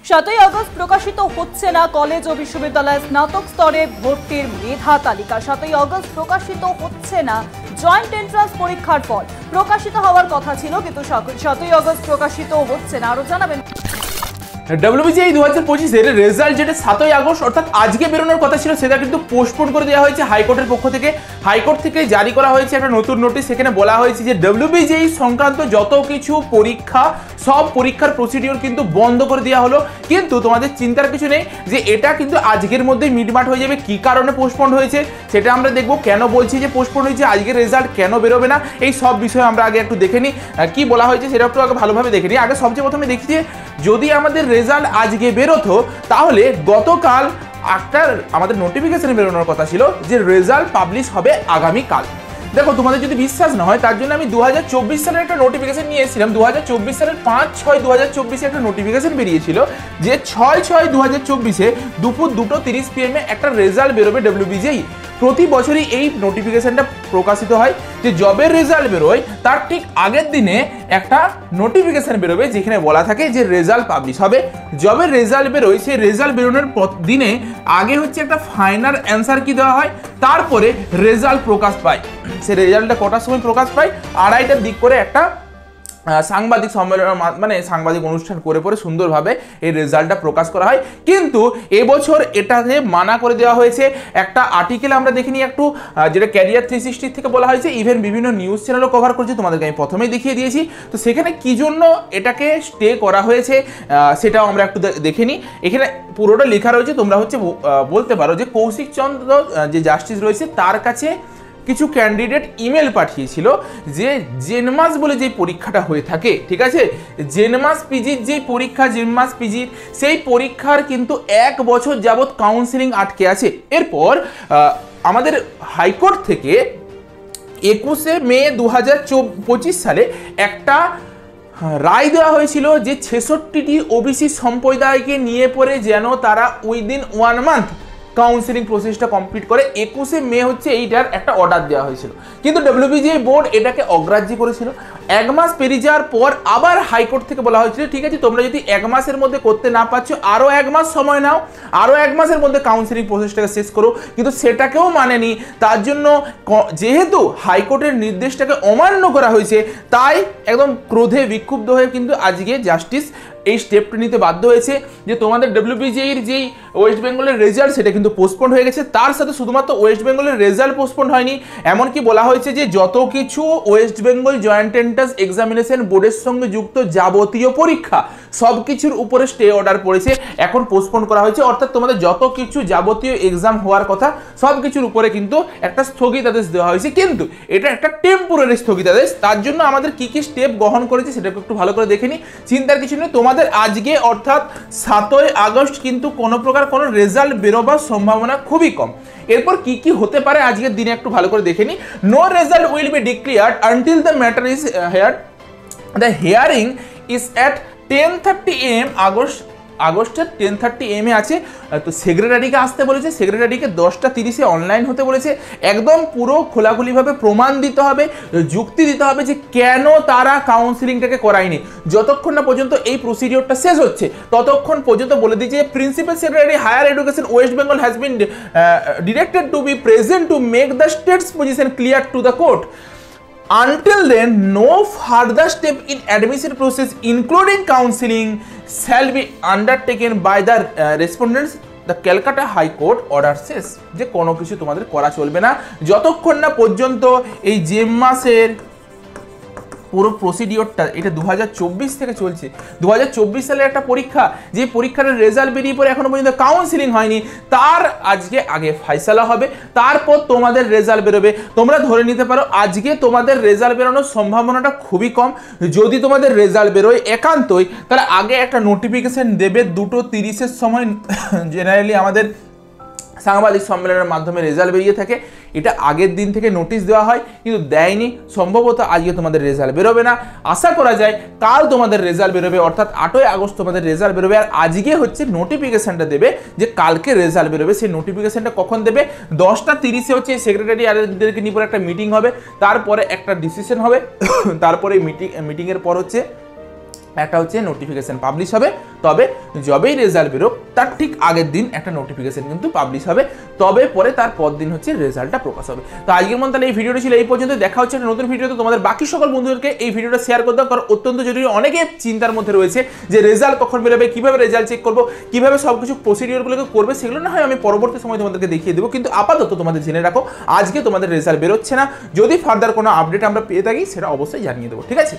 7ই August প্রকাশিত হচ্ছে না কলেজ ও বিশ্ববিদ্যালয়ের স্নাতক স্তরে ভর্তির মেধা তালিকা। 7ই আগস্ট প্রকাশিত হচ্ছে না জয়েন্ট এন্ট্রান্স পরীক্ষার ফল। প্রকাশিত হওয়ার কথা ছিল, কিন্তু 7ই আগস্ট প্রকাশিত হচ্ছে না। আরো জানাবেন WBJEE 2025 এর রেজাল্ট যেটা 7ই আগস্ট অর্থাৎ আজকে বেরোনোর কথা ছিল, সেটা কিন্তু পোস্টপোন করে দেওয়া হয়েছে হাইকোর্টের পক্ষ থেকে। হাইকোর্ট থেকে জারি করা হয়েছে একটা নতুন নোটিশ। সেখানে বলা হয়েছে যে WBJEE সংক্রান্ত যত কিছু পরীক্ষা, সব পরীক্ষার প্রসিডিওর কিন্তু বন্ধ করে দেওয়া হলো। কিন্তু তোমাদের চিন্তার কিছু নেই যে এটা কিন্তু আজকের মধ্যেই মিটমাট হয়ে যাবে। কি কারণে পোস্টপোন হয়েছে সেটা আমরা দেখব। কেন বলছি যে পোস্টপোন হয়েছে, আজকের রেজাল্ট কেন বেরোবে না, এই সব বিষয়ে আমরা আগে একটু দেখে নিই। কি বলা হয়েছে সেটা একটু আগে ভালোভাবে দেখে নিই। আগে সবচেয়ে প্রথমে দেখি যে যদি আমাদের রেজাল্ট আজকে বেরোতো, তাহলে গতকাল একটা আমাদের নোটিফিকেশন বেরোনোর কথা ছিল যে রেজাল্ট পাবলিশ হবে আগামীকাল। দেখো, তোমাদের যদি বিশ্বাস না হয় তার জন্য আমি 2024 সালের একটা নোটিফিকেশন নিয়ে এসেছিলাম। 2024 সালের 5/6/2024 একটা নোটিফিকেশন বেরিয়েছিল যে 6/6/2024 দুপুর 2:30 PM একটা রেজাল্ট বেরোবে WBJEE। প্রতি বছরই এই নোটিফিকেশনটা প্রকাশিত হয় যে জবের রেজাল্ট বেরোয় তার ঠিক আগের দিনে একটা নোটিফিকেশন বেরোবে যেখানে বলা থাকে যে রেজাল্ট পাবলিশ হবে। জবের রেজাল্ট বেরোয়, সেই রেজাল্ট বেরোনোর দিনে আগে হচ্ছে একটা ফাইনাল অ্যান্সার কি দেওয়া হয়, তারপরে রেজাল্ট প্রকাশ পায়। সেই রেজাল্টটা কটার সময় প্রকাশ পায়? 2:30টার দিক করে একটা সাংবাদিক সম্মেলন, মানে সাংবাদিক অনুষ্ঠান করে পরে সুন্দরভাবে এই রেজাল্টটা প্রকাশ করা হয়। কিন্তু এবছর এটাকে মানা করে দেওয়া হয়েছে। একটা আর্টিকেল আমরা দেখিনি একটু, যেটা ক্যারিয়ার 360 থেকে বলা হয়েছে, ইভেন বিভিন্ন নিউজ চ্যানেলও কভার করছে, তোমাদেরকে আমি প্রথমেই দেখিয়ে দিয়েছি। তো সেখানে কি জন্য এটাকে স্টে করা হয়েছে সেটাও আমরা একটু দেখে নিই। এখানে পুরোটা লেখা রয়েছে, তোমরা হচ্ছে বলতে পারো যে কৌশিক চন্দ্র যে জাস্টিস রয়েছে তার কাছে কিছু ক্যান্ডিডেট ইমেল পাঠিয়েছিল যে জেনমাস বলে যে পরীক্ষাটা হয়ে থাকে, ঠিক আছে, জেনমাস পিজির যে পরীক্ষা, জেনমাস পিজির সেই পরীক্ষার কিন্তু 1 বছর যাবৎ কাউন্সিলিং আটকে আছে। এরপর আমাদের হাইকোর্ট থেকে 21শে মে 2025 সালে একটা রায় দেওয়া হয়েছিল যে 66টি ওবিসি সম্প্রদায়কে নিয়ে পড়ে যেন তারা উইদিন 1 মান্থ কাউন্সিলিং প্রসেসটা কমপ্লিট করে। 21শে মে হচ্ছে এইটার একটা অর্ডার দেওয়া হয়েছিল, কিন্তু WBJEE বোর্ড এটাকে অগ্রাহ্য করেছিল। 1 মাস পেরিয়ে যাওয়ার পর আবার হাইকোর্ট থেকে বলা হয়েছিল ঠিক আছে, তোমরা যদি 1 মাসের মধ্যে করতে না পারছো আরও 1 মাস সময় নাও, আরও 1 মাসের মধ্যে কাউন্সিলিং প্রসেসটাকে শেষ করো। কিন্তু সেটাকেও মানেনি। তার জন্য যেহেতু হাইকোর্টের নির্দেশটাকে অমান্য করা হয়েছে, তাই একদম ক্রোধে বিক্ষুব্ধ হয়ে কিন্তু আজকে জাস্টিস এই স্টেপটা নিতে বাধ্য হয়েছে যে তোমাদের WBJEEর যেই ওয়েস্ট বেঙ্গলের রেজাল্ট সেটা কিন্তু পোস্টপোন হয়ে গেছে। তার সাথে শুধুমাত্র ওয়েস্ট বেঙ্গলের রেজাল্ট পোস্টপোন হয়নি, এমনকি বলা হয়েছে যে যত কিছু West Bengal joint entrance examination বোর্ডের সঙ্গে যুক্ত যাবতীয় পরীক্ষা সব কিছুর উপরে স্টে অর্ডার পড়েছে, এখন পোস্টপোন করা হয়েছে। অর্থাৎ তোমাদের যত কিছু যাবতীয় এক্সাম হওয়ার কথা সব কিছুর উপরে কিন্তু একটা স্থগিতাদেশ দেওয়া হয়েছে। কিন্তু এটা একটা টেম্পোরারি স্থগিতাদেশ। তার জন্য আমাদের কি কি স্টেপ গ্রহণ করেছে সেটাকে একটু ভালো করে দেখে নিই। চিন্তার কিছু নেই, তোমাদের আজকে অর্থাৎ 7ই আগস্ট কিন্তু কোনো প্রকার কোনো রেজাল্ট বেরোবার সম্ভাবনা খুবই কম। এরপর কি কি হতে পারে আজকের দিনে একটু ভালো করে দেখে নিই। No result will be declared until the matter is heard. The hearing is at 10:30 AM আগস্টের 10:30 AM আছে। তো সেক্রেটারিকে আসতে বলেছে, সেক্রেটারিকে 10:30 অনলাইন হতে বলেছে। একদম পুরো খোলাখুলিভাবে প্রমাণ দিতে হবে, যুক্তি দিতে হবে যে কেন তারা কাউন্সিলিংটাকে করায়নি। যতক্ষণ না পর্যন্ত এই প্রসিডিওরটা শেষ হচ্ছে ততক্ষণ পর্যন্ত বলে দিয়েছে principal secretary higher education West Bengal has been directed to be present to make the state's position clear to the court. Until then, no further step in admission process, including counseling, shall be undertaken by the respondents. The Calcutta High Court order says যে কোনো কিছু তোমাদের করা চলবে না যতক্ষণ না পর্যন্ত এই জেমমাসের পুরো প্রসিডিওরটা, এটা 2024 থেকে চলছে। 2024 সালের একটা পরীক্ষা, যে পরীক্ষার রেজাল্ট বেরিয়ে পরে এখনো পর্যন্ত কাউন্সিলিং হয়নি, তার আজকে আগে ফাইসালা হবে, তারপর তোমাদের রেজাল্ট বেরোবে। তোমরা ধরে নিতে পারো আজকে তোমাদের রেজাল্ট বেরোনোর সম্ভাবনাটা খুবই কম। যদি তোমাদের রেজাল্ট বেরোয় একান্তই, তাহলে আগে একটা নোটিফিকেশন দেবে 2:30-এর সময়। জেনারেলি আমাদের সাংবাদিক সম্মেলনের মাধ্যমে রেজাল্ট বেরিয়ে থাকে, এটা আগের দিন থেকে নোটিশ দেওয়া হয়, কিন্তু দেয়নি। সম্ভবত আজকে তোমাদের রেজাল্ট বেরোবে না। আশা করা যায় কাল তোমাদের রেজাল্ট বেরোবে, অর্থাৎ 8ই আগস্ট তোমাদের রেজাল্ট বেরোবে। আর আজকে হচ্ছে নোটিফিকেশনটা দেবে যে কালকে রেজাল্ট বেরোবে। সেই নোটিফিকেশনটা কখন দেবে? 10:30-এ হচ্ছে সেক্রেটারি আরদেরকে নিয়ে পরে একটা মিটিং হবে, তারপরে একটা ডিসিশন হবে, তারপরে মিটিংয়ের পর হচ্ছে একটা হচ্ছে নোটিফিকেশন পাবলিশ হবে, তবে যবেই রেজাল্ট বেরোক তার ঠিক আগের দিন একটা নোটিফিকেশন কিন্তু পাবলিশ হবে, তবে পরে তার পর দিন হচ্ছে রেজাল্টটা প্রকাশ হবে। তো আজকের মতো তাহলে এই ভিডিওটা ছিল এই পর্যন্ত। দেখা হচ্ছে একটা নতুন ভিডিওতে। তোমাদের বাকি সকল বন্ধুদেরকে এই ভিডিওটা শেয়ার করে দাও, কারণ অত্যন্ত জরুরি। অনেকে চিন্তার মধ্যে রয়েছে যে রেজাল্ট কখন বেরোবে, কীভাবে রেজাল্ট চেক করবো, কীভাবে সব কিছু প্রসিডিওরগুলোকে করবে, সেগুলো না হয় আমি পরবর্তী সময় তোমাদেরকে দেখিয়ে দেবো, কিন্তু আপাতত তোমাদের জেনে রাখো আজকে তোমাদের রেজাল্ট বেরোচ্ছে না। যদি ফার্দার কোনো আপডেট আমরা পেয়ে থাকি সেটা অবশ্যই জানিয়ে দেবো, ঠিক আছে।